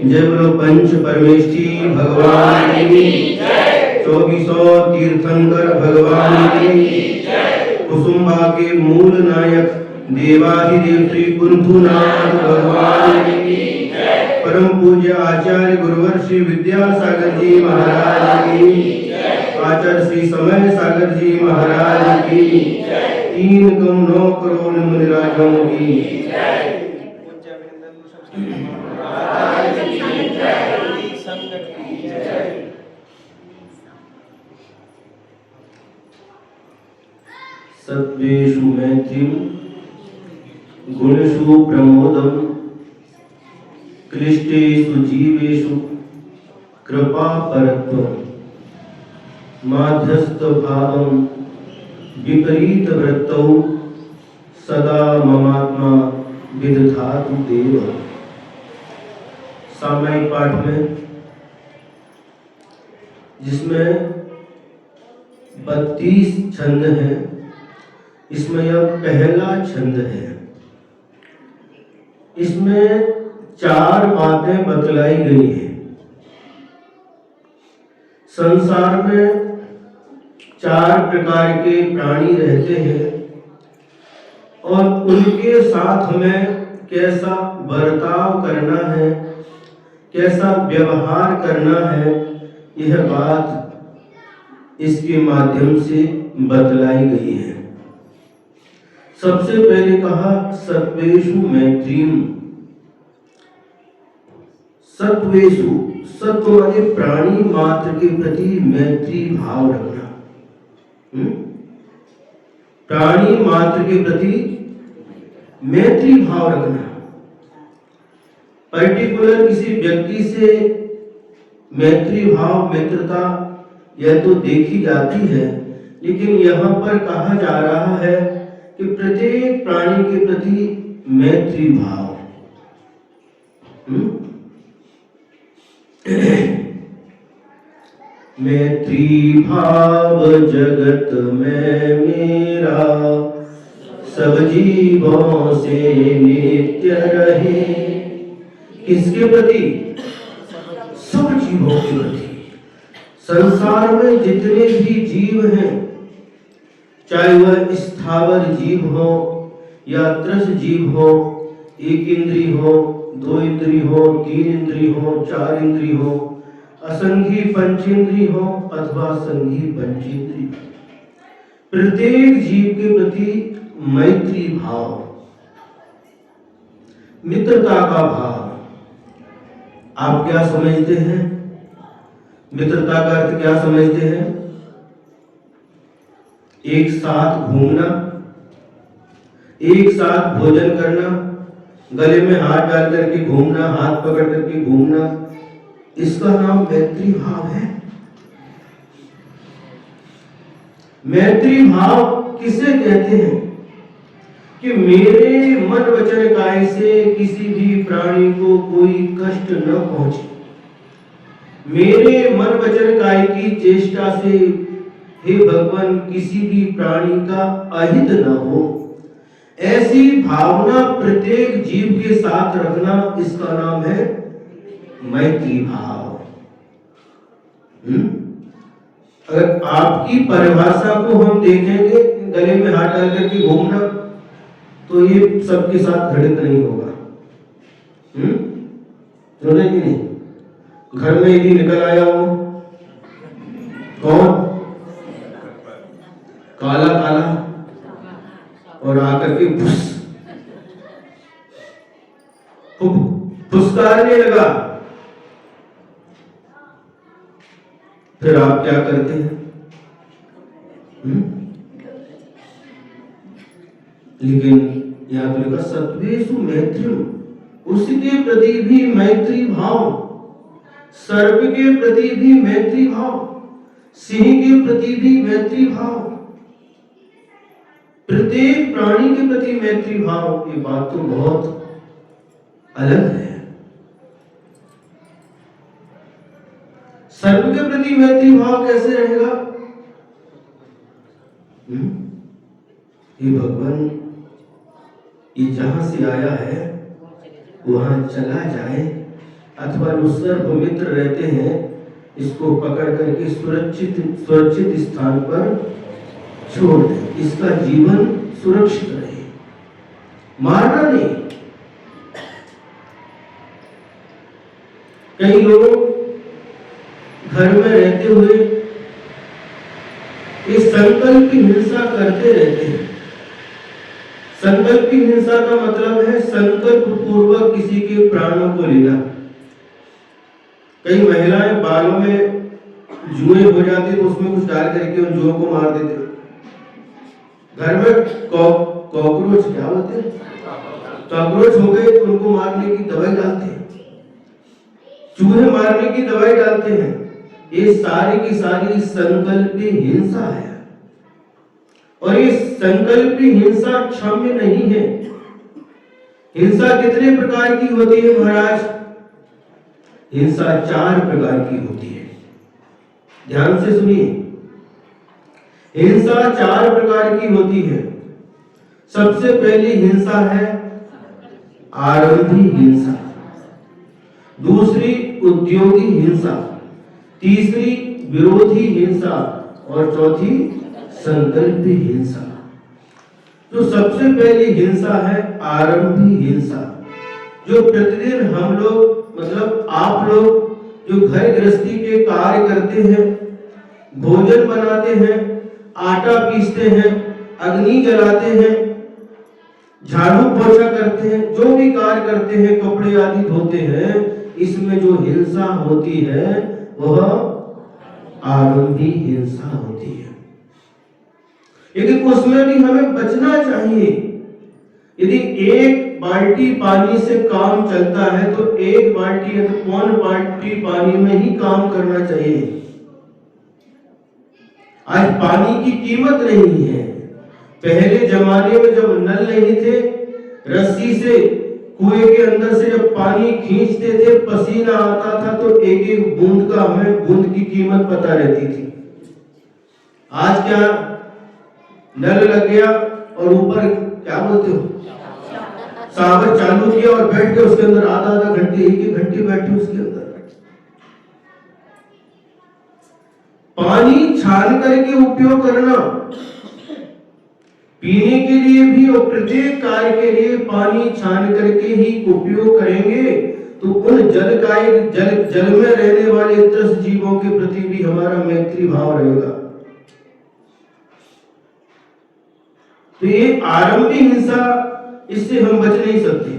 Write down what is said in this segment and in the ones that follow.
जय बोलो पंच परमेष्ठी भगवान की जय। 2400 तीर्थंकर भगवान की जय। कुसुम्बा के मूल नायक देवाधिदेव श्री कुंथुनाथ भगवान की जय। परम पूज्य आचार्य गुरुवर श्री विद्यासागर जी महाराज की जय। आचार्य श्री समय सागर जी महाराज की जय। 3 कम 9 करोड़ मुनिराजों की जय। सत्वेषु मैत्रीं गुणेषु प्रमोदं क्लिष्टेषु जीवेषु कृपापरत्वं माध्यस्थभावं विपरीतवृत्तौ सदा ममात्मा विदधातु देव। सामयिक पाठ में जिसमें 32 छंद हैं, इसमें यह पहला छंद है। इसमें 4 बातें बतलाई गई है। संसार में 4 प्रकार के प्राणी रहते हैं और उनके साथ हमें कैसा बर्ताव करना है, कैसा व्यवहार करना है, यह बात इसके माध्यम से बतलाई गई है। सबसे पहले कहा सत्वेषु मैत्रीं। सत्वेषु, सत्व वाले प्राणी मात्र के प्रति मैत्री भाव रखना। प्राणी मात्र के प्रति मैत्री भाव रखना। पर्टिकुलर किसी व्यक्ति से मैत्री भाव, मित्रता यह तो देखी जाती है, लेकिन यहाँ पर कहा जा रहा है कि प्रत्येक प्राणी के प्रति मैत्री भाव। मैत्री भाव जगत में मेरा, सब जीवों से नित्य रहे। किसके प्रति? सब जीवों के प्रति। संसार में जितने भी जीव हैं, चाहे वह स्थावर जीव हो या त्रस जीव हो, 1 इंद्री हो, 2 इंद्री हो, 3 इंद्री हो, 4 इंद्री हो, असंघी पंचेंद्री हो अथवा संघी पंचेंद्री, प्रत्येक जीव के प्रति मैत्री भाव, मित्रता का भाव। आप क्या समझते हैं? मित्रता का अर्थ क्या समझते हैं? एक साथ घूमना, एक साथ भोजन करना, गले में हाथ डाल करके घूमना, हाथ पकड़ करके घूमना, इसका नाम मैत्री भाव है। मैत्री भाव किसे कहते हैं? कि मेरे मन वचन काया से किसी भी प्राणी को कोई कष्ट न पहुंचे, मेरे मन वचन काया की चेष्टा से हे भगवान किसी भी प्राणी का अहित न हो, ऐसी भावना प्रत्येक जीव के साथ रखना, इसका नाम है मैत्री भाव। अगर आपकी परिभाषा को हम देखेंगे, गले में हाथ डाल करके घूमना, तो ये सबके साथ घटित नहीं होगा। सुने कि नहीं? घर में यदि निकल आया हो कौन, काला काला, और आकर के फुसकारने लगा, फिर आप क्या करते हैं? लेकिन यहां तो लिखा सत्वेषु मैत्रीम, उसके प्रति भी मैत्री भाव, सर्प के प्रति भी मैत्री भाव, सिंह के प्रति भी मैत्री भाव, प्रत्येक प्राणी के प्रति मैत्री भाव। ये बात तो बहुत अलग है। सर्प के प्रति मैत्री भाव कैसे रहेगा? ये भगवान, ये जहां से आया है वहां चला जाए, अथवा जो सर्प मित्र रहते हैं इसको पकड़ करके सुरक्षित स्थान पर छोड़ दे, इसका जीवन सुरक्षित रहे, मारना नहीं। कई लोग घर में रहते हुए इस संकल्प की हिंसा करते रहते हैं। संकल्प की हिंसा का मतलब है संकल्प पूर्वक किसी के प्राणों को लेना। कई महिलाएं बालों में जुएं हो जाती तो उसमें कुछ डाल करके उन जुओं को मार देते। घर में कॉकरोच, क्या बोलते हैं, कॉकरोच हो गए तो उनको मारने की दवाई डालते हैं, चूहे मारने की दवाई डालते हैं। ये सारी की सारी संकल्पी हिंसा है, और ये संकल्पी हिंसा क्षम्य नहीं है। हिंसा कितने प्रकार की होती है महाराज? हिंसा 4 प्रकार की होती है। ध्यान से सुनिए, हिंसा 4 प्रकार की होती है। सबसे पहली हिंसा है आरंभी हिंसा, दूसरी उद्योगी हिंसा, तीसरी विरोधी हिंसा, और चौथी संकल्पी हिंसा। तो सबसे पहली हिंसा है आरंभी हिंसा, जो प्रतिदिन हम लोग, मतलब आप लोग जो घर गृहस्थी के कार्य करते हैं, भोजन बनाते हैं, आटा पीसते हैं, अग्नि जलाते हैं, झाड़ू पोछा करते हैं, जो भी कार्य करते हैं, कपड़े आदि धोते हैं, इसमें जो हिंसा होती है वह आरंभी हिंसा होती है। लेकिन उसमें भी हमें बचना चाहिए। यदि एक बाल्टी पानी से काम चलता है तो एक बाल्टी या तो पौन बाल्टी पानी में ही काम करना चाहिए। आज पानी की कीमत नहीं है। पहले जमाने में जब नल नहीं थे, रस्सी से कुएं के अंदर से जब पानी खींचते थे, पसीना आता था तो एक एक बूंद का हमें बूंद की कीमत पता रहती थी। आज क्या, नल लग गया और ऊपर क्या बोलते हो, सावर चालू किया और बैठ के उसके अंदर आधा घंटे, एक घंटे बैठे उसके अंदर। पानी छान करके उपयोग करना, पीने के लिए भी और प्रत्येक कार्य के लिए पानी छान करके ही उपयोग करेंगे तो उन जल में रहने वाले त्रस्त जीवों के प्रति भी हमारा मैत्री भाव रहेगा। तो ये आरंभी हिंसा, इससे हम बच नहीं सकते,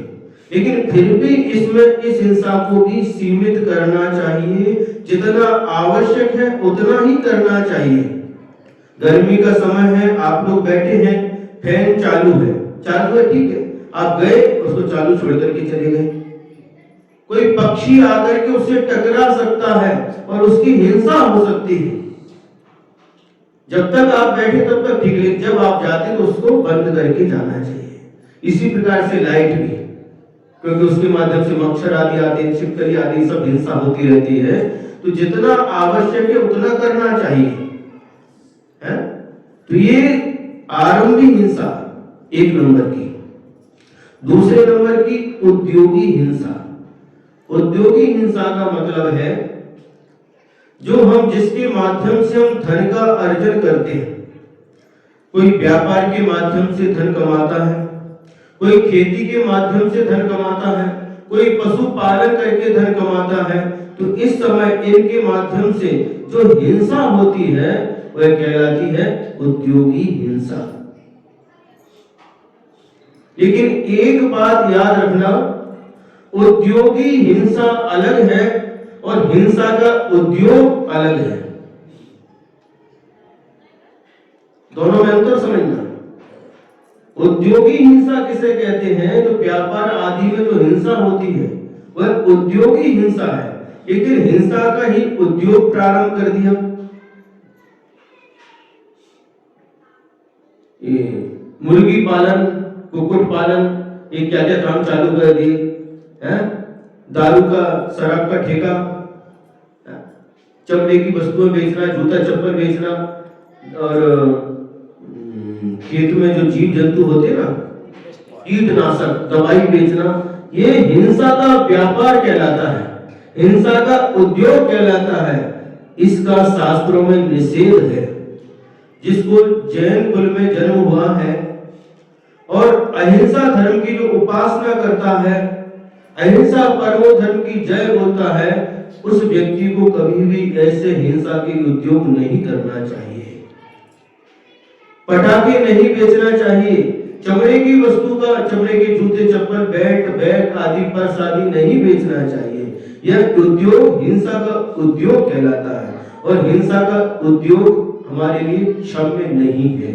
लेकिन फिर भी इसमें इस हिंसा को भी सीमित करना चाहिए। जितना आवश्यक है उतना ही करना चाहिए। गर्मी का समय है, आप लोग बैठे हैं, फैन चालू है ठीक है, आप गए उसको चालू छोड़ करके चले गए, कोई पक्षी आकर के उससे टकरा सकता है और उसकी हिंसा हो सकती है। जब तक आप बैठे तब तक ठीक, लेकिन जब आप जाते तो उसको बंद करके जाना चाहिए। इसी प्रकार से लाइट भी, क्योंकि उसके माध्यम से मच्छर आदि आते, छिपकली आदि सब हिंसा होती रहती है। तो जितना आवश्यक है उतना करना चाहिए, है? तो ये आरंभी हिंसा 1 नंबर की। दूसरे नंबर की उद्योगी हिंसा। उद्योगी हिंसा का मतलब है जो हम जिसके माध्यम से हम धन का अर्जन करते हैं। कोई व्यापार के माध्यम से धन कमाता है, कोई खेती के माध्यम से धन कमाता है, कोई पशुपालन करके धन कमाता है। तो इस समय इनके माध्यम से जो हिंसा होती है वह कहलाती है उद्योगी हिंसा। लेकिन एक बात याद रखना, उद्योगी हिंसा अलग है और हिंसा का उद्योग अलग है। दोनों में अंतर समझना। उद्योगी हिंसा किसे कहते हैं? जो व्यापार आदि में जो हिंसा होती है वह उद्योगी हिंसा है। लेकिन हिंसा का ही उद्योग प्रारंभ कर दिया। ये मुर्गी पालन, कुक्कुट पालन, ये क्या क्या काम चालू कर दिए हैं। दारू का, शराब का ठेका, चमड़े की वस्तुएं बेचना, जूता चप्पल बेचना, और खेत में जो जीव जंतु होते ना, कीटनाशक दवाई बेचना, ये हिंसा का व्यापार कहलाता है, हिंसा का उद्योग कहलाता है। इसका शास्त्रों में निषेध है। जिसको जैन कुल में जन्म हुआ है और अहिंसा धर्म की जो उपासना करता है, अहिंसा परमो धर्म की जय बोलता है, उस व्यक्ति को कभी भी ऐसे हिंसा के उद्योग नहीं करना चाहिए। पटाखे नहीं बेचना चाहिए, चमड़े की वस्तु का, चमड़े के जूते चप्पल, बैग आदि पर्स आदि नहीं बेचना चाहिए। यह उद्योग हिंसा का उद्योग कहलाता है और हिंसा का उद्योग हमारे लिए क्षम्य नहीं है।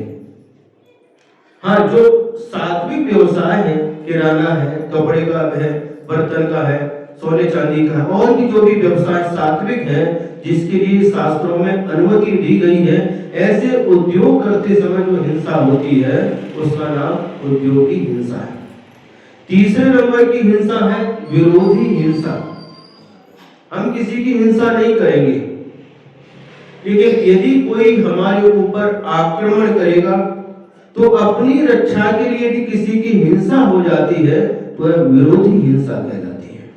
हाँ, जो सात्विक व्यवसाय है, किराना है, कपड़े का है, बर्तन का है, सोने चांदी का है, और भी जो भी व्यवसाय सात्विक है जिसके लिए शास्त्रों में अनुमति दी गई है, ऐसे उद्योग करते समय जो हिंसा होती है उसका नाम उद्योगी हिंसा है। तीसरे नंबर की हिंसा है विरोधी हिंसा। हम किसी की हिंसा नहीं करेंगे, लेकिन यदि कोई हमारे ऊपर आक्रमण करेगा तो अपनी रक्षा के लिए यदि किसी की हिंसा हो जाती है तो वह विरोधी हिंसा कहलाती है।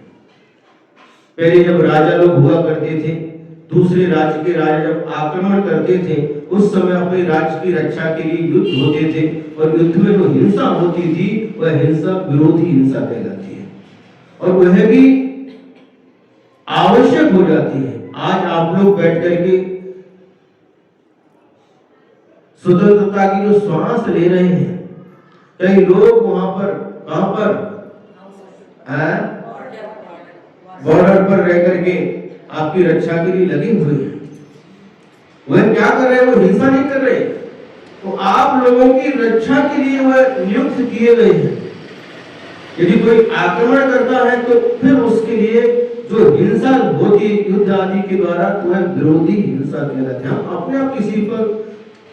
पहले जब राजा लोग हुआ करते थे, दूसरे राज्य के राजा जब आक्रमण करते थे, उस समय अपने राज्य की रक्षा के लिए युद्ध होते थे, और युद्ध में जो हिंसा होती थी वह हिंसा विरोधी हिंसा कहलाती है, और वह भी आवश्यक हो जाती है। आज आप लोग बैठ करके स्वतंत्रता की जो श्वास ले रहे हैं, कई लोग वहां पर, कहां पर, बॉर्डर पर रह करके आपकी रक्षा के लिए लगे हुए हैं। वह क्या कर रहे हैं? वो हिंसा नहीं कर रहे, तो आप लोगों की रक्षा के लिए वह नियुक्त किए गए हैं। यदि कोई आक्रमण करता है तो फिर उसके लिए जो हिंसा होती है युद्ध आदि के द्वारा, तो वह विरोधी हिंसा कहलाती है। हम अपने आप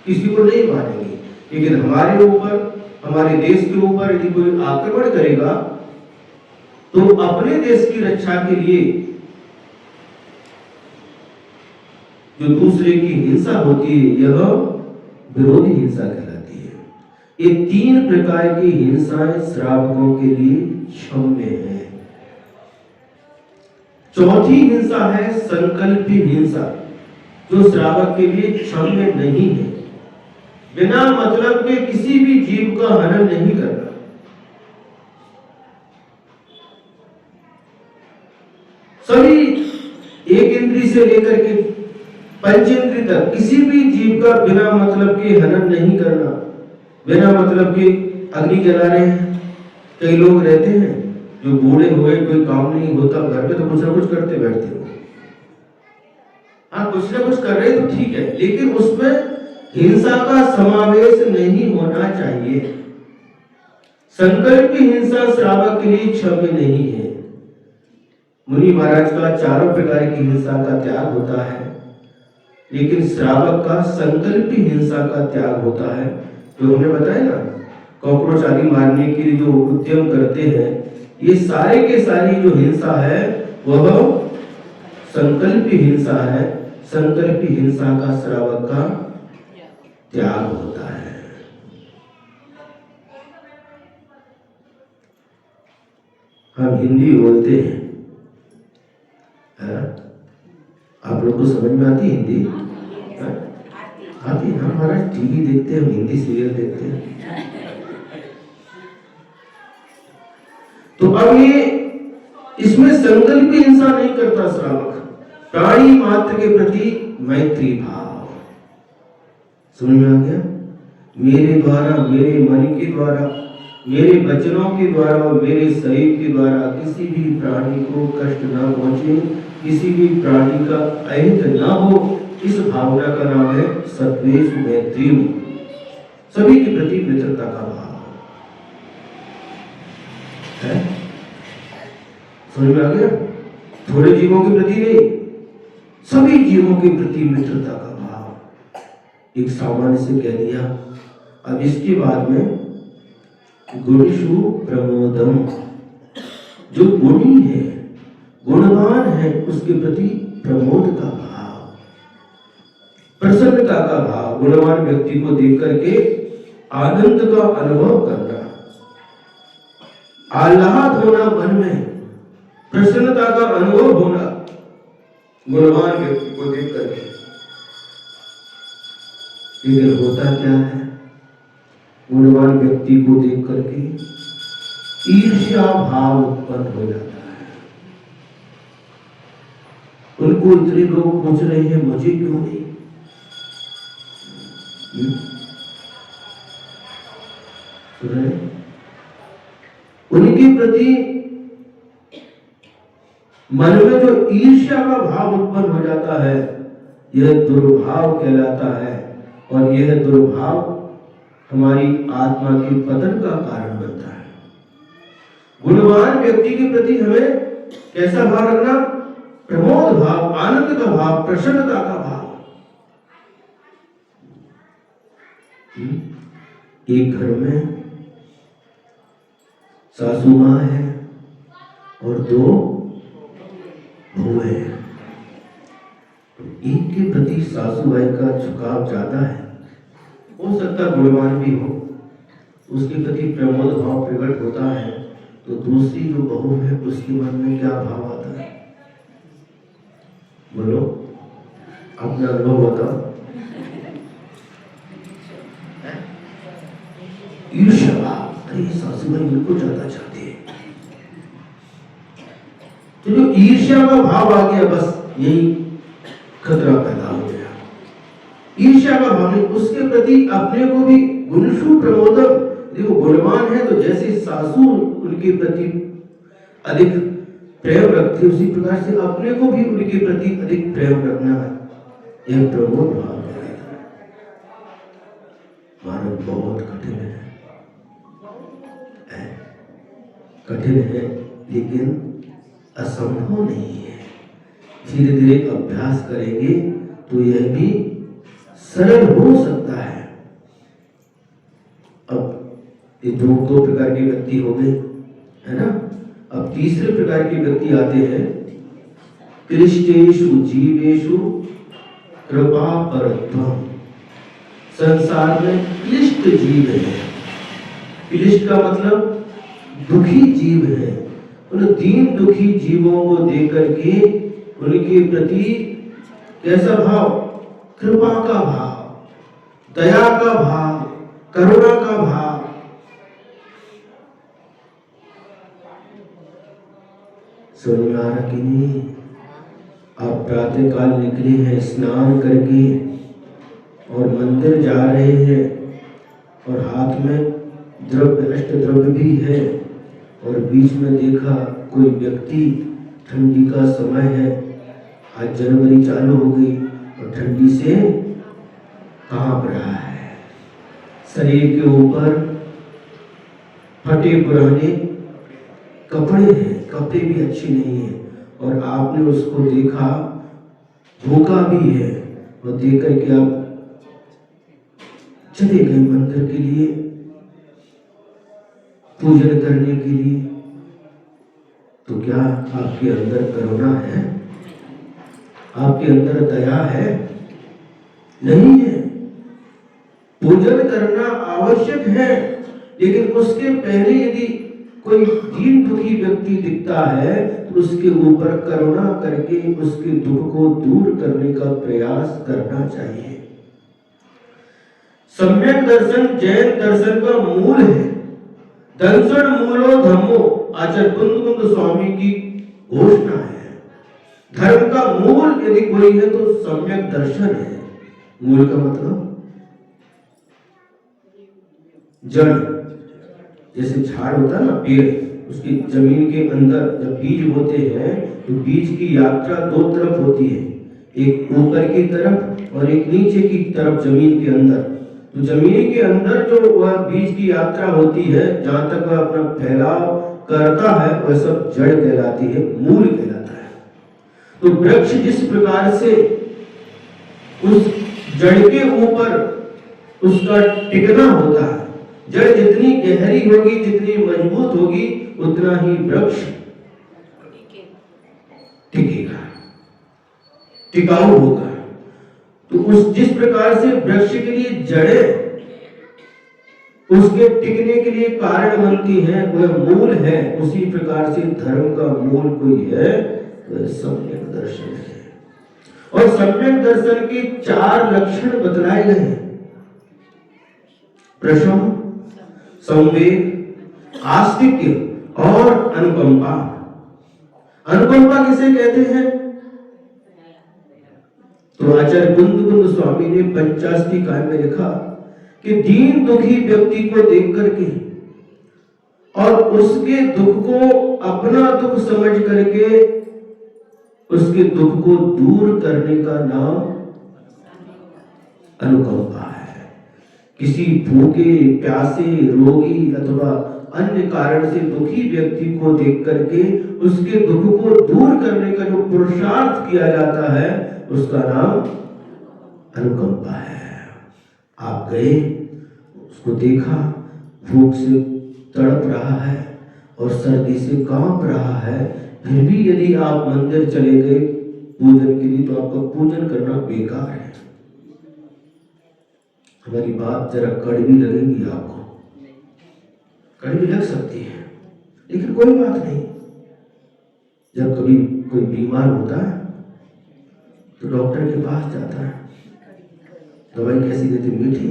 किसी को नहीं मारेंगे, लेकिन हमारे ऊपर, हमारे देश के ऊपर यदि कोई आक्रमण करेगा तो अपने देश की रक्षा के लिए जो दूसरे की हिंसा होती है यह विरोधी हिंसा कहलाती है। ये तीन प्रकार की हिंसाएं श्रावकों के लिए क्षम्य है। चौथी हिंसा है संकल्पी हिंसा, जो श्रावक के लिए क्षम्य नहीं है। बिना मतलब के किसी भी जीव का हनन नहीं करना। सभी एक इंद्री से लेकर के पंचेंद्री तक किसी भी जीव का बिना मतलब के हनन नहीं करना। बिना मतलब के अग्नि जला रहे हैं, कई लोग रहते हैं जो बूढ़े हो गए, कोई काम नहीं होता घर पे तो कुछ ना कुछ करते बैठते हो। हाँ, कुछ ना कुछ कर रहे तो ठीक है, लेकिन उसमें हिंसा का समावेश नहीं होना चाहिए। संकल्प की हिंसा श्रावक के लिए क्षम्य नहीं है। मुनि महाराज का चारों प्रकार की हिंसा का त्याग होता है, लेकिन श्रावक का संकल्पी हिंसा का त्याग होता है। जो हमने बताया ना, कॉकरोच आदि मारने के लिए जो उद्यम करते हैं, ये सारे के सारी जो हिंसा है वह संकल्पी हिंसा है। संकल्पी हिंसा का श्रावक का त्याग होता है। हम हिंदी बोलते हैं, आप लोग को समझ में आती है हिंदी? आती है। हमारा टीवी देखते हैं, हम हिंदी सीरियल देखते हैं। तो अब ये इसमें संकल्प भी इंसान नहीं करता श्रावक, प्राणी मात्र के प्रति मैत्री भाव। समझ में आ गया? मेरे द्वारा, मेरे मन के द्वारा, मेरे वचनों के द्वारा और मेरे शरीर के द्वारा किसी भी प्राणी को कष्ट ना पहुंचे, किसी भी प्राणी का अहित ना हो, इस भावना का नाम है सत्वेश मैत्री। सभी के प्रति मित्रता का भाव है। समझ में आ गया? थोड़े जीवों के प्रति नहीं, सभी जीवों के प्रति मित्रता का भाव। एक सामान्य से कह दिया। अब इसके बाद में गुणेषु प्रमोदम, जो गुणी है, गुणवान है, उसके प्रति प्रमोद का भाव, प्रसन्नता का भाव। गुणवान व्यक्ति को देख करके आनंद का अनुभव करना, आह्लाद होना मन में, प्रसन्नता का अनुभव होना गुणवान व्यक्ति को देख करके। लेकिन होता क्या है? गुणवान व्यक्ति को देख करके ईर्ष्या भाव उत्पन्न हो जाता है। उनको इतने लोग पूछ रहे हैं, मुझे क्यों नहीं? उनके प्रति मन में जो ईर्ष्या का भाव उत्पन्न हो जाता है, यह दुर्भाव कहलाता है। और यह दुर्भाव हमारी आत्मा के पतन का कारण बनता है। गुणवान व्यक्ति के प्रति हमें कैसा भाव रखना? प्रमोद भाव, आनंद का भाव, प्रसन्नता का भाव। एक घर में सासू मां है और दो बहुएं हैं। एक के प्रति सासू माई का झुकाव ज्यादा है, हो सकता गुणवान भी हो, उसके प्रति प्रमोद भाव प्रकट होता है। तो दूसरी जो बहू है, उसके मन में क्या भाव आता है? बोलो, अपना अनुभव बताओ। ईर्ष्या भाव, अरे सासू माई बिल्कुल ज्यादा चाहती है। तो जो ईर्ष्या का भाव आ गया, बस यही खतरा पैदा हो गया। ईर्ष्या का भाव नहीं, उसके प्रति अपने को भी गुणेषु प्रमोदम। देखो, गुणवान है तो जैसे सासू उनके प्रति अधिक प्रेम रखती, उसी प्रकार से अपने को भी उनके प्रति अधिक प्रेम रखना है, यह प्रमोद भाव है। मानव बहुत कठिन है, कठिन है, लेकिन असंभव नहीं है। धीरे धीरे अभ्यास करेंगे तो यह भी सरल हो सकता है। अब ये दो प्रकार के व्यक्ति हो गए, है ना? अब तीसरे प्रकार के व्यक्ति आते हैं। क्लिष्टेषु जीवेषु कृपा परत्वम। संसार में क्लिष्ट जीव है। क्लिष्ट का मतलब दुखी जीव है। उन दीन दुखी जीवों को देख करके उनके प्रति कैसा भाव? कृपा का भाव, दया का भाव, करुणा का भाव। समझ में आ रहा कि नहीं? आप प्रातः काल निकले हैं स्नान करके और मंदिर जा रहे हैं और हाथ में द्रव्य, अष्ट द्रव्य भी है, और बीच में देखा कोई व्यक्ति, ठंडी का समय है, आज जनवरी चालू हो गई और ठंडी से कांप रहा है, शरीर के ऊपर फटे पुराने कपड़े हैं, कपड़े भी अच्छे नहीं है, और आपने उसको देखा, भूखा भी है, और देख करके आप चले गए मंदिर के लिए, पूजन करने के लिए। तो क्या आपके अंदर करुणा है? आपके अंदर दया है? नहीं है। पूजन करना आवश्यक है, लेकिन उसके पहले यदि कोई दीन दुखी व्यक्ति दिखता है तो उसके ऊपर करुणा करके उसके दुख को दूर करने का प्रयास करना चाहिए। सम्यक दर्शन जैन दर्शन का मूल है। दर्शन मूलो धम्मो आचार्य कुंद स्वामी की घोषणा है। धर्म का मूल यदि कोई है तो सम्यक दर्शन है। मूल का मतलब जड़, जैसे झाड़ होता है ना, पेड़, उसकी जमीन के अंदर जब बीज होते हैं तो बीज की यात्रा दो तरफ होती है, एक ऊपर की तरफ और एक नीचे की तरफ जमीन के अंदर। तो जमीन के अंदर जो वह बीज की यात्रा होती है, जहां तक वह अपना फैलाव करता है, वह सब जड़ कहलाती है, मूल कहलाता है। तो वृक्ष जिस प्रकार से उस जड़ के ऊपर उसका टिकना होता है, जड़ जितनी गहरी होगी, जितनी मजबूत होगी, उतना ही वृक्ष टिकेगा, टिकाऊ होगा। तो उस जिस प्रकार से वृक्ष के लिए जड़ें उसके टिकने के लिए कारण बनती हैं, वह मूल है, उसी प्रकार से धर्म का मूल कोई है तो सम्यक दर्शन है। और सम्यक दर्शन के 4 लक्षण बतलाए गए हैं: प्रशम, संवेग, आस्तिक्य और अनुकंपा। अनुकंपा किसे कहते हैं? तो आचार्य कुंद स्वामी ने पंचास्तिकाय में लिखा कि दीन दुखी व्यक्ति को देख करके और उसके दुख को अपना दुख समझ करके उसके दुख को दूर करने का नाम अनुकंपा है। किसी भूखे, प्यासे, रोगी अथवा अन्य कारण से दुखी व्यक्ति को देख करके उसके दुख को दूर करने का जो पुरुषार्थ किया जाता है, उसका नाम अनुकंपा है। आप गए, उसको देखा, भूख से तड़प रहा है और सर्दी से कांप रहा है, फिर भी यदि आप मंदिर चले गए पूजन के लिए, तो आपका पूजन करना बेकार है। हमारी बात जरा कड़वी लगेगी, आपको कड़वी लग सकती है, लेकिन कोई बात नहीं। जब कभी कोई बीमार होता है तो डॉक्टर के पास जाता है, दवाई कैसी देते? मीठी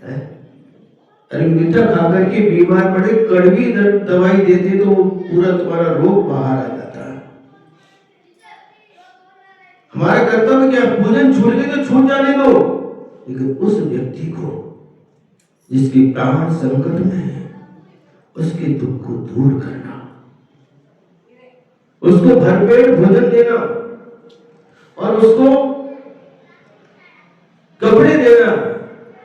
है? अरे मीठा खाकर के बीमार पड़े, कड़वी दवाई देते तो पूरा तुम्हारा रोग बाहर आ जाता है। हमारा कर्तव्य क्या? पूजन छूट गए तो छूट जाने दो, लेकिन उस व्यक्ति को जिसके प्राण संकट में है, उसके दुख को दूर करना, उसको भरपेट भोजन देना और उसको कपड़े देना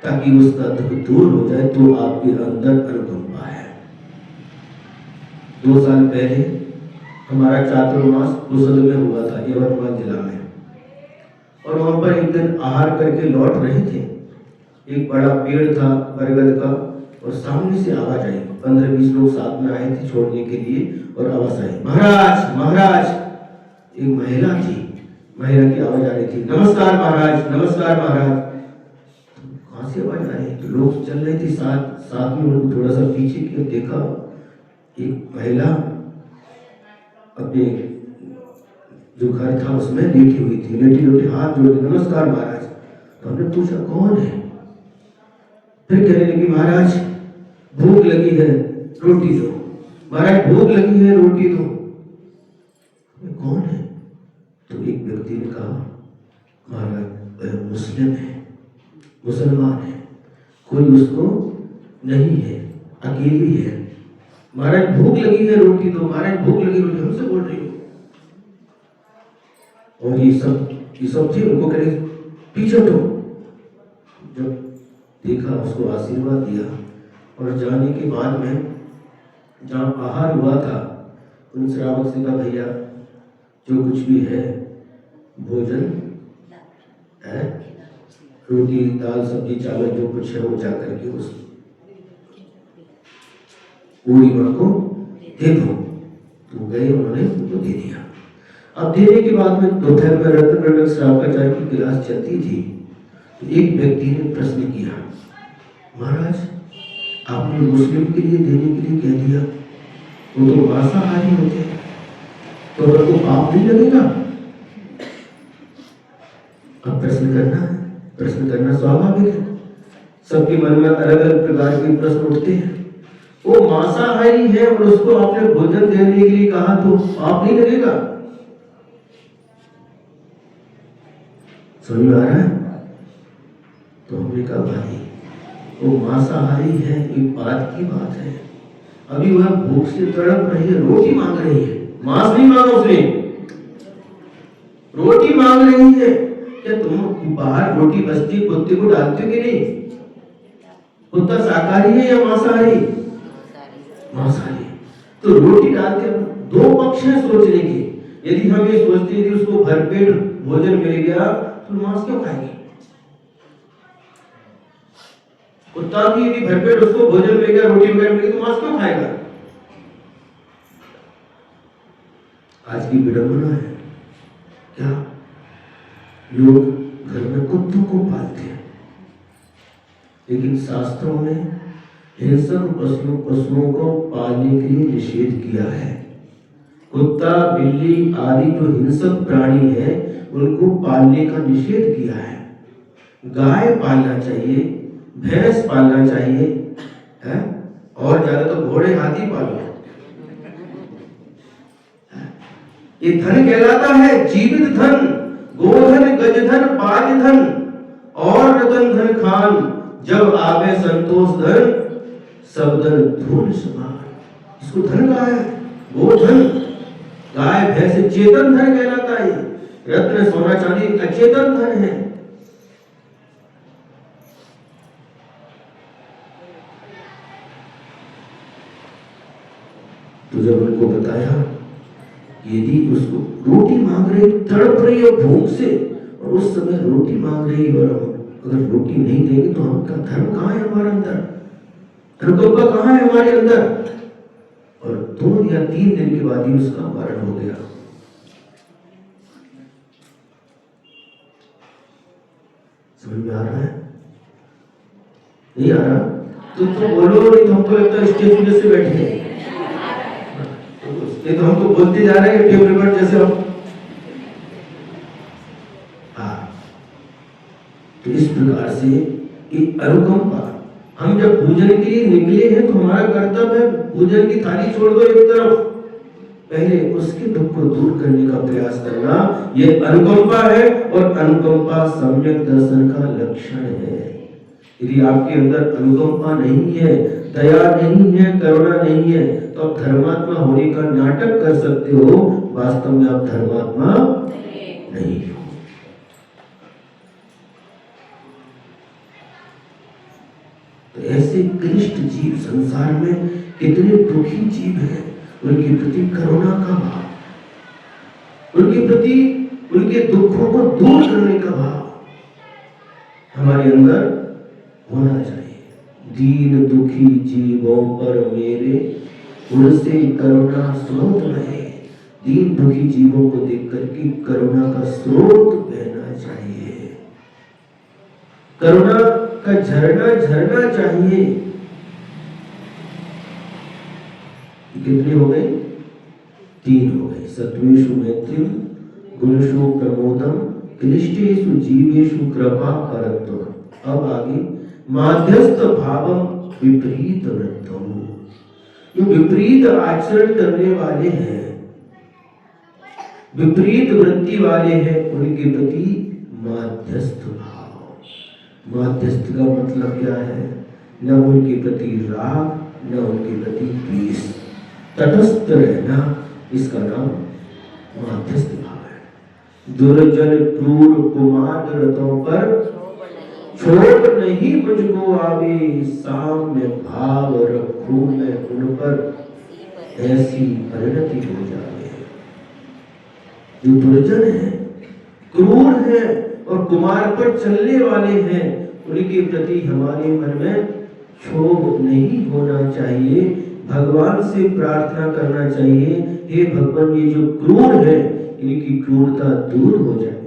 ताकि उसका दुख दूर हो जाए, तो आपके अंदर अनुकंपा है। 2 साल पहले हमारा चातुर्मास कुशल में हुआ था, यवतमाल जिला में, और वहां पर एक दिन आहार करके लौट रहे थे। एक बड़ा पेड़ था बरगद का, और सामने से आवाज आई। 15-20 लोग साथ में आए थे छोड़ने के लिए, और आवाज आई, महाराज महाराज। एक महिला थी, महिला की आवाज आ रही थी, नमस्कार महाराज, नमस्कार महाराज। कहां से आवाज आ रही? तो लोग चल रहे थे साथ में, उनको थोड़ा सा पीछे किया, देखा एक महिला अपने जो घर था उसमें लेटी हुई थी, लेटी हाथ जोड़ के, नमस्कार महाराज। तो हमने पूछा कौन है? फिर कहने लगी, महाराज भूख लगी है, रोटी दो। महाराज भूख लगी है, रोटी दो। कौन है? तो एक व्यक्ति ने कहा, महाराज वह मुस्लिम है, मुसलमान है, कोई उसको नहीं है, अकेली है। महाराज भूख लगी है, रोटी दो। महाराज भूख लगी, रोटी हमसे बोल रही हो? और ये सब थे, उनको कहे पीछे हटो। जब देखा, उसको आशीर्वाद दिया, और जाने के बाद में जहाँ आहार हुआ था, उन श्रावक से कहा, भैया जो कुछ भी है भोजन है, रोटी दाल सब्जी चावल जो कुछ है, वो जाकर के उस बूढ़ी माँ को दे दो। तो गए, उन्होंने उनको दे दिया। अब देने के बाद में दोपहर में रत्न श्रावकाचार्य की क्लास चलती थी, तो एक व्यक्ति ने प्रश्न किया, महाराज आपने मुस्लिम के लिए देने के लिए कह दिया, वो तो मांसाहारी होते हैं, तो अगर को पाप नहीं लगेगा? अब प्रश्न करना स्वाभाविक है। सबके मन में अलग अलग प्रकार के प्रश्न उठते हैं। वो मांसाहारी है और उसको आपने भोजन देने के लिए कहा तो पाप नहीं लगेगा? समझ में आ रहा है? तो हमने कहा भाई वो मांसाहारी है, एक बात की बात है, अभी वह भूख से तड़प रही है, रोटी मांग रही है, मांस नहीं मांगा उसने, रोटी मांग रही है। क्या तुम बाहर रोटी बस्ती कुत्ते को डालते हो कि नहीं? कुत्ता शाकाहारी है या मांसाहारी? मांसाहारी। तो रोटी डालते, दो पक्ष हैं सोचने के। यदि हम ये सोचते हैं कि उसको भरपेट भोजन मिल गया तो मांस क्यों खाएंगे? कुत्ता भी यदि भरपेट उसको भोजन मिल गया, रोटी वगैरह मिल गई, तो मांस क्यों खाएगा? आज की विडंबना है क्या लोग घर में कुत्तों को पालते हैं, लेकिन शास्त्रों में हिंसक पशुओं को पालने के लिए निषेध किया है। कुत्ता, बिल्ली आदि जो हिंसक प्राणी है उनको पालने का निषेध किया है। गाय पालना चाहिए, भैंस पालना चाहिए, है? और ज्यादा तो घोड़े हाथी पालो। ये धन कहलाता है, जीवित धन, गोधन, गजधन, बाजधन और रतन धन खान, जब आवे संतोष धन, सब धन धूल समान। इसको धन कहा है, गोधन, गाय भैंस चेतन धन कहलाता है। रत्न सोना चांदी अचेतन धन है। तो जब उनको बताया यदि उसको रोटी मांग रही, तड़प रही है भूख से, और उस समय रोटी मांग रही, और अगर रोटी नहीं देंगे तो हमका धर्म कहाँ है हमारे अंदर? धर्म कहाँ है हमारे अंदर? और 2 या 3 दिन के बाद ही उसका मरण हो गया। समझ में आ रहा है? नहीं आ रहा? तो बोलो, नहीं तो हमको लगता है स्टेज से बैठे हैं। ये तो हम तो बोलते जा रहे हैं टेप रिकॉर्ड जैसे हम। तो इस प्रकार से एक अनुकंपा, हम जब पूजन के लिए निकले हैं तो हमारा कर्तव्य है पूजन की थाली छोड़ दो एक तरफ, पहले उसके दुख को दूर करने का प्रयास करना, ये अनुकंपा है। और अनुकंपा सम्यक दर्शन का लक्षण है। यदि आपके अंदर अनुकंपा नहीं है, दया नहीं है, करुणा नहीं है, तो आप धर्मात्मा होने का नाटक कर सकते हो, वास्तव में आप धर्मात्मा नहीं हो। तो ऐसे क्लिष्ट जीव संसार में कितने दुखी जीव हैं, उनके प्रति करुणा का भाव, उनके प्रति उनके दुखों को दूर करने का भाव हमारे अंदर होना चाहिए। दीन दुखी जीवों पर मेरे उनसे करुणा स्रोत बहे। दीन दुखी जीवों को देख करके करुणा का स्रोत बहना चाहिए, करुणा का झरना झरना चाहिए। कितने हो गए? 3 हो गए। सत्वेषु मैत्रीम, गुणेषु प्रमोदम, क्लिष्टेषु जीवेषु कृपा करत्वम्। अब आगे माध्यस्थ भावम विपरीत वृत्तम। जो विपरीत आचरण करने वाले हैं, विपरीत वृत्ति वाले हैं, उनके प्रति माध्यस्थ भाव। माध्यस्थ का मतलब क्या है? न उनके प्रति राग, न उनके प्रति द्वेष, तटस्थ रहना, इसका नाम माध्यस्थ भाव है। दुर्जन क्रूर कुमार रतों पर छोड़ नहीं मुझको आवे, साम्य भाव रखूं मैं उन पर, ऐसी परिणति हो जाए। जो दुर्जन है, क्रूर है और कुमार पर चलने वाले हैं, उनके प्रति हमारे मन में क्षोभ नहीं होना चाहिए। भगवान से प्रार्थना करना चाहिए, हे भगवान ये जो क्रूर है इनकी क्रूरता दूर हो जाए,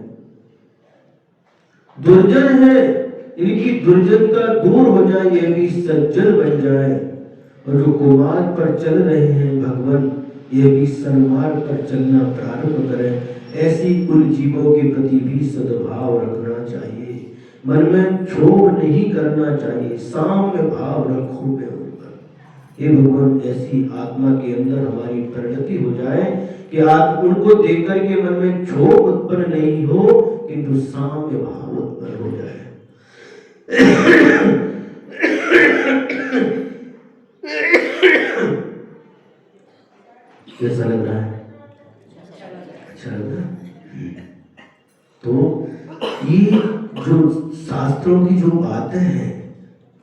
दुर्जन है इनकी दुर्जनता दूर हो जाए, ये भी सज्जन बन जाए। और जो कुमार्ग पर चल रहे हैं भगवान, ये भी सन्मार्ग पर चलना प्रारंभ करें। ऐसी कुल जीवों के प्रति भी सद्भाव रखना चाहिए, मन में क्षोभ नहीं करना चाहिए, साम्य भाव रखो में उनपर। हे भगवान, ऐसी आत्मा के अंदर हमारी परिणति हो जाए कि आप उनको देख करके मन में क्षोभ उत्पन्न नहीं हो, किंतु साम्य भाव उत्पन्न हो जाए। कैसा लग रहा है? अच्छा लग रहा है? तो ये जो शास्त्रों की जो बातें हैं,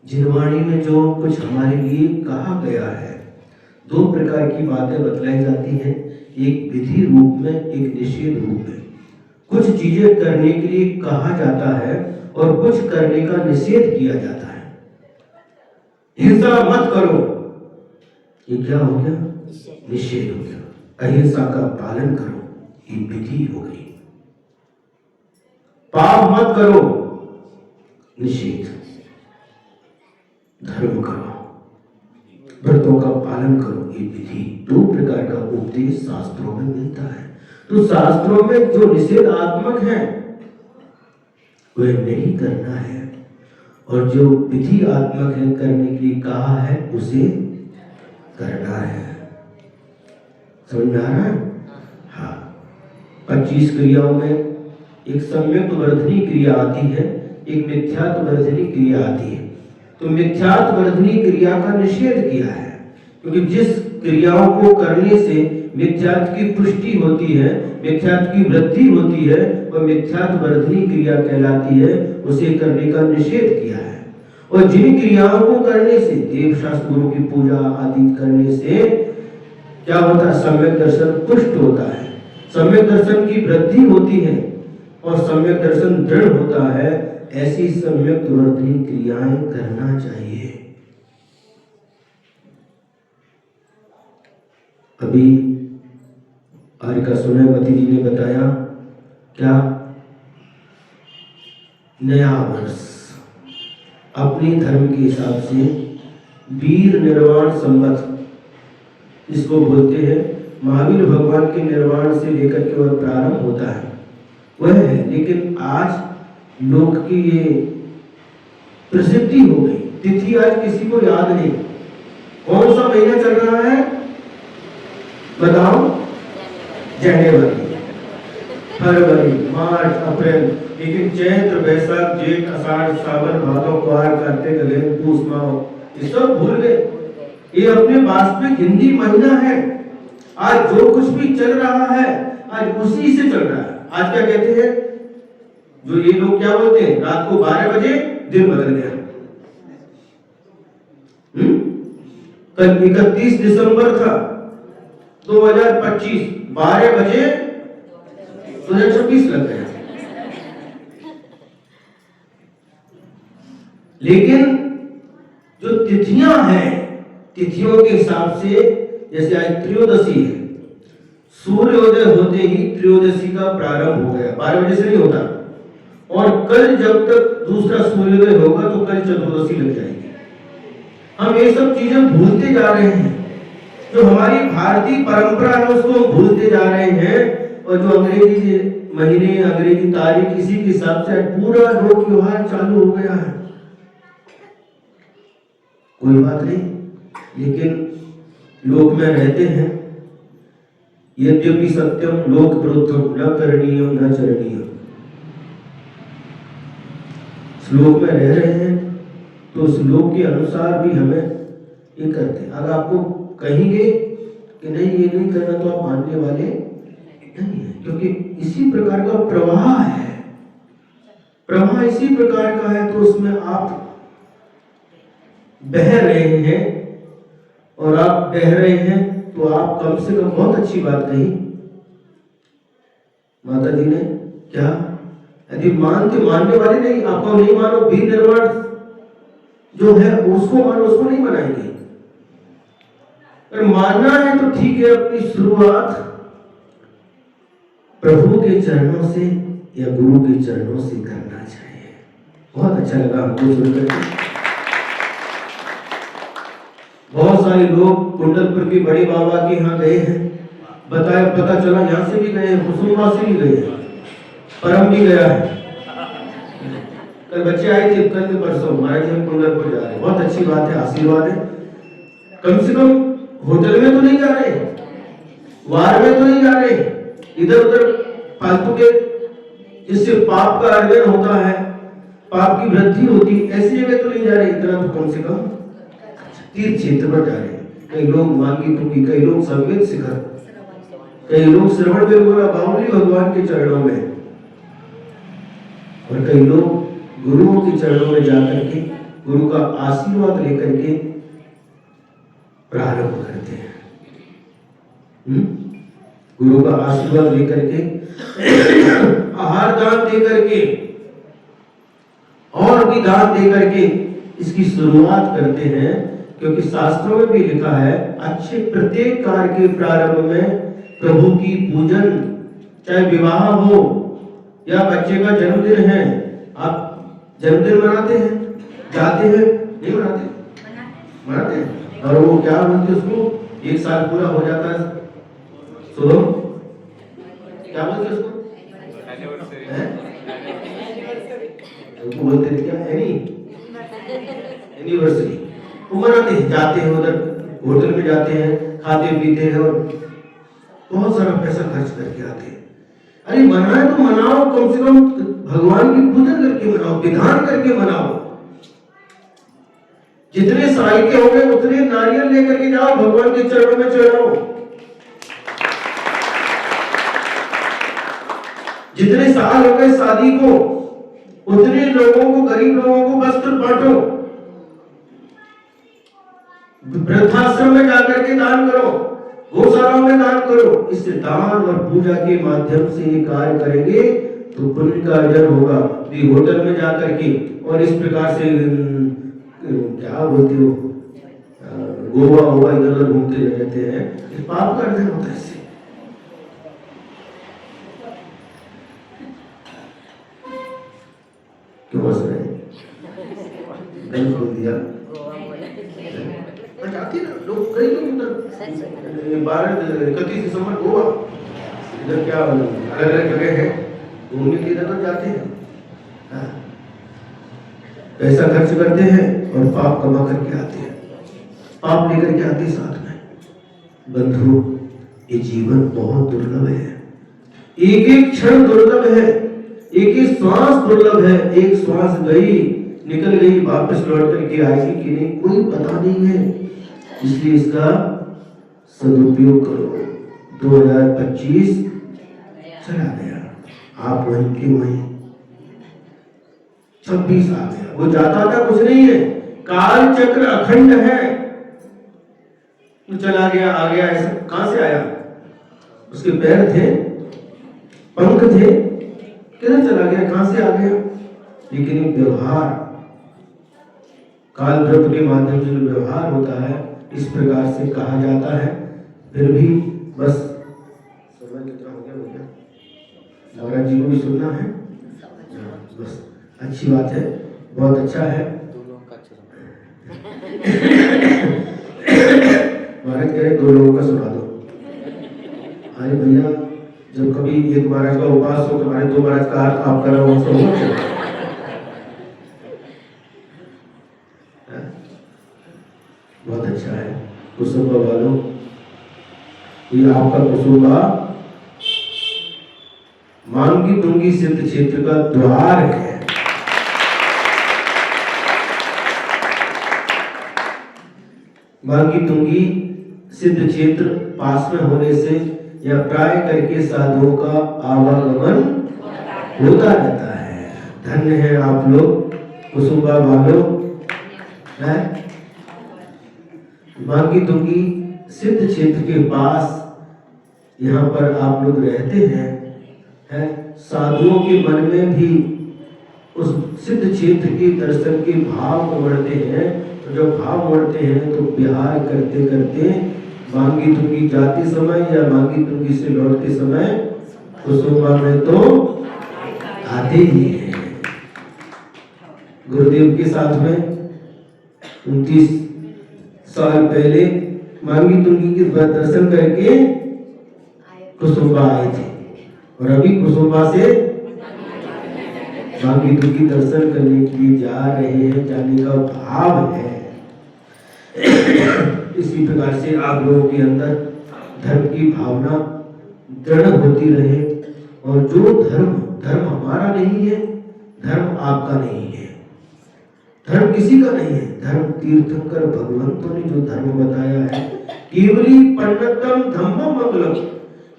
जिनवाणी में जो कुछ हमारे लिए कहा गया है, दो प्रकार की बातें बतलाई जाती हैं, एक विधि रूप में, एक निषेध रूप में। कुछ चीजें करने के लिए कहा जाता है और कुछ करने का निषेध किया जाता है। हिंसा मत करो, ये क्या हो गया? निषेध हो गया। अहिंसा का पालन करो, ये विधि हो गई। पाप मत करो, निषेध। धर्म करो, व्रतों का पालन करो, ये विधि। दो प्रकार का उपदेश शास्त्रों में मिलता है। तो शास्त्रों में जो निषेधात्मक है वह नहीं करना है, और जो विधि आत्मक है, करने के लिए कहा है, उसे करना है। समझ में आ रहा है? हाँ। 25 क्रियाओं में एक सम्यक वर्धनी क्रिया आती है, एक मिथ्यात्व वर्धनी क्रिया आती है। तो मिथ्यात्व वर्धनी क्रिया का निषेध किया है, क्योंकि जिस क्रियाओं को करने से मिथ्यात्व की पुष्टि होती है, मिथ्यात्व की वृद्धि होती है, वह मिथ्यात्व वर्धनी क्रिया कहलाती है, उसे करने का निषेध किया है। और जिन क्रियाओं को करने से, देव शास्त्र गुरु की पूजा आदि करने से क्या होता है? सम्यक दर्शन पुष्ट होता है, सम्यक दर्शन की वृद्धि होती है और सम्यक दर्शन दृढ़ होता है। ऐसी सम्यक वर्धनी क्रियाएं करना चाहिए। अभी आरिका सुनयमती जी ने बताया, क्या? नया वर्ष अपने धर्म के हिसाब से वीर निर्वाण संवत, इसको बोलते हैं, महावीर भगवान के निर्वाण से लेकर के वह प्रारंभ होता है, वह है। लेकिन आज लोक की ये प्रसिद्धि हो गई, तिथि आज किसी को याद नहीं। कौन सा महीना चल रहा है बताओ? जनवरी, फरवरी, मार्च, अप्रैल। लेकिन चैत्र, वैशाख, जेठ, आषाढ़, सावन, भादव, कुआर, कार्तिक, अगहन, पूस, माह, ये सब भूल गए। ये अपने वास्तविक हिंदी महीना है। आज जो कुछ भी चल रहा है, आज उसी से चल रहा है। आज क्या कहते हैं जो ये लोग, क्या बोलते हैं? रात को 12 बजे दिन बदल गया। कल 31 दिसंबर था 2025, 12 बजे 2026 लग गया। लेकिन जो तिथियां हैं, तिथियों के हिसाब से, जैसे आज त्रयोदशी है, सूर्योदय होते ही त्रयोदशी का प्रारंभ हो गया, 12 बजे से नहीं होता। और कल जब तक दूसरा सूर्योदय होगा तो कल चतुर्दशी लग जाएगी। हम ये सब चीजें भूलते जा रहे हैं, जो हमारी भारतीय परंपरा है उसको हम भूलते जा रहे हैं। और जो अंग्रेजी महीने, अंग्रेजी तारीख, इसी के हिसाब से पूरा लोक व्यवहार चालू हो गया है। कोई बात नहीं, लेकिन लोक में रहते हैं। यद्यपि सत्यम लोक विरुद्धम न करणीयम न चरणीयम। श्लोक में रह रहे हैं तो श्लोक के अनुसार भी हमें ये करते हैं। अगर आपको कहेंगे कि नहीं ये नहीं करना तो आप मानने वाले नहीं है, क्योंकि इसी प्रकार का प्रवाह है। प्रवाह इसी प्रकार का है, तो उसमें आप बह रहे हैं। और आप बह रहे हैं तो आप कम से कम, बहुत अच्छी बात कही माता जी ने, क्या? यदि मानने वाले नहीं, आपको नहीं मानो, वीर निर्वाण जो है उसको मानो, उसको नहीं बनाएंगे। अगर मानना है तो ठीक है, अपनी शुरुआत प्रभु के चरणों से या गुरु के चरणों से करना चाहिए। बहुत अच्छा लगा हमको सुनकर, बहुत सारे लोग कुंडलपुर के बड़े बाबा के यहाँ गए हैं, बताया पता चला यहाँ से भी गए हैं, कुसुम्बा से भी गए हैं, परम भी गया है। कल बच्चे आए थे, कल के परसों महाराज हम कुंडलपुर जा रहे हैं, बहुत अच्छी बात है, आशीर्वाद है। कम से कम होटल में तो नहीं जा रहे, वार में तो नहीं जा रहे, इधर उधर फालतू के जिससे पाप का अर्जन होता है, पाप की वृद्धि होती, ऐसी जगह तो नहीं जा रहे। इतना तो कम से कम तीर्थ क्षेत्र पर जा रहे हैं। कई लोग मांगी तुंगी, कई लोग संगीत शिखर, कई लोग श्रवण बेलगोला बावली भगवान के चरणों में, और कई लोग गुरुओं के चरणों में जाकर के गुरु का आशीर्वाद लेकर के प्रारंभ करते हैं। गुरु का आशीर्वाद लेकर के आहार दान दे करके और भी दान दे करके इसकी शुरुआत करते हैं, क्योंकि शास्त्रों में भी लिखा है अच्छे प्रत्येक कार्य के प्रारंभ में प्रभु की पूजन, चाहे विवाह हो या बच्चे का जन्मदिन है। आप जन्मदिन मनाते हैं, जाते हैं, नहीं मनाते? मनाते हैं। और वो क्या बोलते हैं उसको, 1 साल पूरा हो जाता है, सुनो क्या बोलते हैं उसको, बोलते हैं क्या, एनिवर्सरी। वो मनाते हैं, जाते हैं उधर होटल में जाते हैं, खाते पीते हैं और बहुत सारा पैसा खर्च करके आते हैं। अरे मनाए तो मनाओ, कम से कम भगवान की पूजन करके मनाओ, विधान करके मनाओ। जितने साल के हो गए उतने नारियल लेकर के जाओ, भगवान के चरणों में चढ़ाओ। जितने साल हो गए शादी को उतने लोगों को, गरीब लोगों को वस्त्र बांटो, वृद्धाश्रम में जाकर के दान करो, गौशालाओं में दान करो। इससे दान और पूजा के माध्यम से ये कार्य करेंगे तो पुण्य का अर्जन होगा। भी होटल में जाकर के और इस प्रकार से क्या बोलते हो, गोवा होगा इधर उधर घूमते रहते हैं, इस पाप का अर्जन होता है। इससे क्यों हंस रहे हैं? गल खोल दिया। जाती ना लोग, कई लोग उधर 31 दिसंबर गोवा, इधर क्या अलग अलग जगह है घूमने के, इधर जाते हैं, पैसा खर्च करते हैं और पाप कमा करके आते हैं, पाप लेकर के आते साथ में। बंधु, ये जीवन बहुत दुर्लभ है, एक एक क्षण दुर्लभ है, एक एक श्वास दुर्लभ है। एक श्वास गई, निकल गई, वापस लौट करके आएगी कि नहीं कोई पता नहीं है। इसलिए इसका सदुपयोग करो। 2025 चला गया, आप वहीं के वहीं, 26 आ गया, वो जाता था कुछ नहीं है, काल चक्र अखंड है, वो चला गया आ गया, ऐसा कहां से आया? उसके पैर थे, पंख थे, किधर चला गया, कहां से आ गया? लेकिन व्यवहार, काल द्रव्य के माध्यम से जो व्यवहार होता है, इस प्रकार से कहा जाता है। फिर भी बस समय कितना हो गया भैया, महाराज जी को भी सुनना है, बस अच्छी बात है, बहुत अच्छा है। महाराज कह रहे 2 लोगों का सुना दो। अरे भैया, जब कभी एक महाराज का उपास हो तो हमारे 2 महाराज का अर्थ आप कर रहे हो, बहुत अच्छा है। कुसुम्बा वालों, ये आपका कुसुम्बा मांगी तुंगी सिद्ध क्षेत्र का द्वार है। मांगी तुंगी सिद्ध क्षेत्र पास में होने से या प्राय करके साधुओं का आवागमन होता रहता है। धन्य है आप लोग कुसुम्बा वालों, है मांगी तुंगी सिद्ध क्षेत्र के पास, यहाँ पर आप लोग रहते हैं, है? साधुओं के मन में भी उस सिद्ध क्षेत्र के दर्शन के भाव उमड़ते हैं, तो जब भाव उमड़ते हैं तो विहार करते करते मांगी तुंगी जाते समय या मांगी तुंगी से लौटते समय कुसुम्बा में तो आते ही हैं। गुरुदेव के साथ में 29 साल पहले मांगी तुंगी के दर्शन करके कुसुम्बा आए थे और अभी कुसुम्बा से मांगी तुंगी दर्शन करने के लिए जा रहे हैं, जाने का भाव है। इसी प्रकार से आप लोगों के अंदर धर्म की भावना दृढ़ होती रहे और जो धर्म हमारा नहीं है, धर्म आपका नहीं है, धर्म किसी का नहीं है। धर्म तीर्थंकर भगवंतों ने जो धर्म बताया है, केवली पन्नतम धम्मम मंगलम,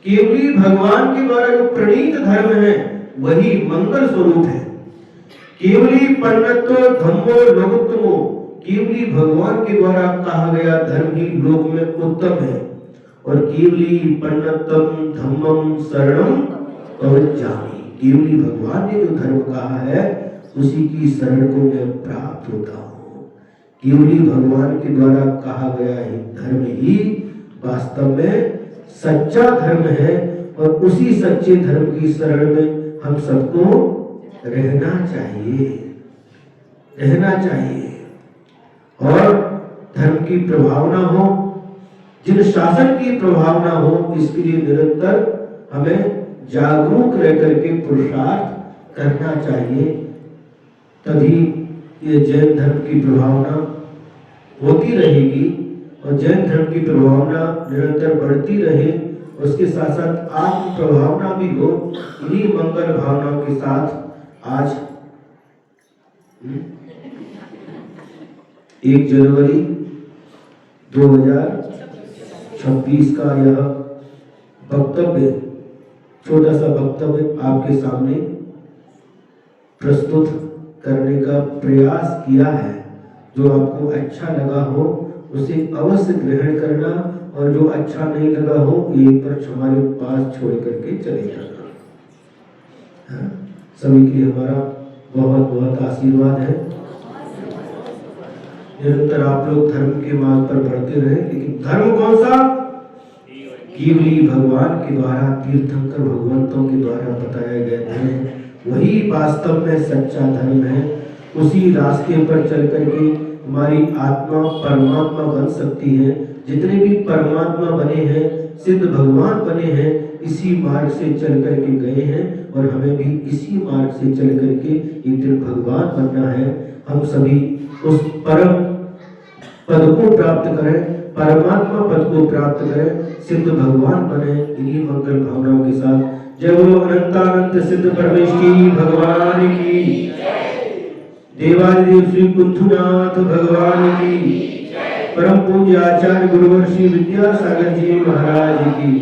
केवली भगवान के द्वारा जो प्रणीत धर्म है वही मंगल स्वरूप है। केवली पन्नतो धम्मो लोकोत्तमो, केवली भगवान के द्वारा कहा गया धर्म ही लोक में उत्तम है। और केवली पन्नतम धम्मम शरणम प्रवज्जामि, केवली भगवान ने जो धर्म कहा है उसी की शरण को मैं प्राप्त होता हूँ। केवली भगवान के द्वारा कहा गया ही धर्म ही वास्तव में सच्चा धर्म है और उसी सच्चे धर्म की शरण में हम सबको रहना चाहिए, रहना चाहिए। और धर्म की प्रभावना हो, जिन शासन की प्रभावना हो, इसके लिए निरंतर हमें जागरूक रह करके पुरुषार्थ करना चाहिए। तभी ये जैन धर्म की प्रभावना होती रहेगी और जैन धर्म की प्रभावना निरंतर बढ़ती रहे। उसके साथ साथ आत्म प्रभावना भी हो। इन्हीं मंगल भावनाओं के साथ आज 1 जनवरी 2026 का यह वक्तव्य, छोटा सा वक्तव्य आपके सामने प्रस्तुत करने का प्रयास किया है। जो आपको अच्छा लगा हो उसे अवश्य ग्रहण करना और जो अच्छा नहीं लगा हो एक बार हमारे पास छोड़ करके चले जाना। हाँ? सभी के लिए हमारा बहुत बहुत आशीर्वाद है। निरंतर आप लोग धर्म के मार्ग पर बढ़ते रहे, लेकिन धर्म कौन सा? केवली भगवान के द्वारा, तीर्थंकर भगवंतों के द्वारा बताया गया धर्म वही वास्तव में सच्चा धर्म है। उसी रास्ते पर चल करके हमारी आत्मा परमात्मा बन सकती है। जितने भी परमात्मा बने हैं, सिद्ध भगवान बने हैं, इसी मार्ग से चल करके गए हैं और हमें भी इसी मार्ग से चल करके एक दिन भगवान बनना है। हम सभी उस परम पद को प्राप्त करें, परमात्मा पद को प्राप्त करें, सिद्ध भगवान बने। इन्हीं मंगल भावनाओं के साथ जय बोलो अनंतानंत सिद्ध परमेश्वरी भगवान की, देवादिदेव श्री कुंथुनाथ भगवान की, परम पूज्य आचार्य गुरुवर श्री विद्यासागर जी महाराज की।